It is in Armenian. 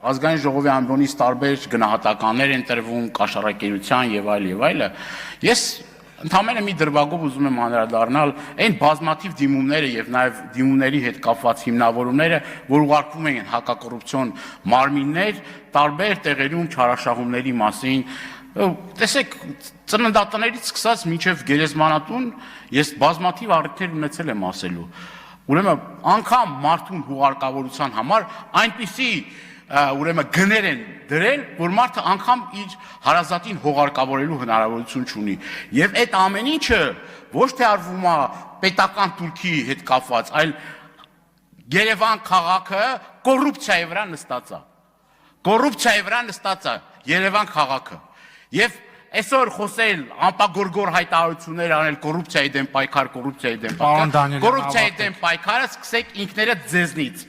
ազգային ժողովի ամբիոնից տարբեր գնահատականներ են տրվում կաշառակերության եւ այլը, ես ընդամենը մի դրվագով ուզում եմ անդրադառնալ այն բազմաթիվ դիմումները եւ նաեւ դիմումների հետ կապված հիմնավորումները, որ ուղարկվում են հակակոռուպցիոն մարմիններ տարբեր տեղերում չարաշահումների մասին։ Տեսեք, ծննդատներից սկսած մինչև գերեզմանատուն ես բազմաթիվ առիթներ ունեցել եմ ասելու։ Ուրեմն անգամ մարդուն հուղարկավորության համար այնպիսի ուրեմն գներ են դրել, որ մարդը անգամ իր հարազատին հողարկավորելու հնարավորություն չունի։ Եվ այդ ամեն ինչը ոչ թե արվում է պետական թուրքի հետ կապված, այլ Երևան քաղաքը կոռուպցիայի վրա նստած է։ Կոռուպցիայի վրա նստած է Երևան քաղաքը։ Եվ այսօր խոսել անպագորգոր հայտարարություններ անել կոռուպցիայի դեմ պայքար, կոռուպցիայի դեմ պայքար, կոռուպցիայի դեմ պայքարը սկսեք ինքներդ ձեզնից։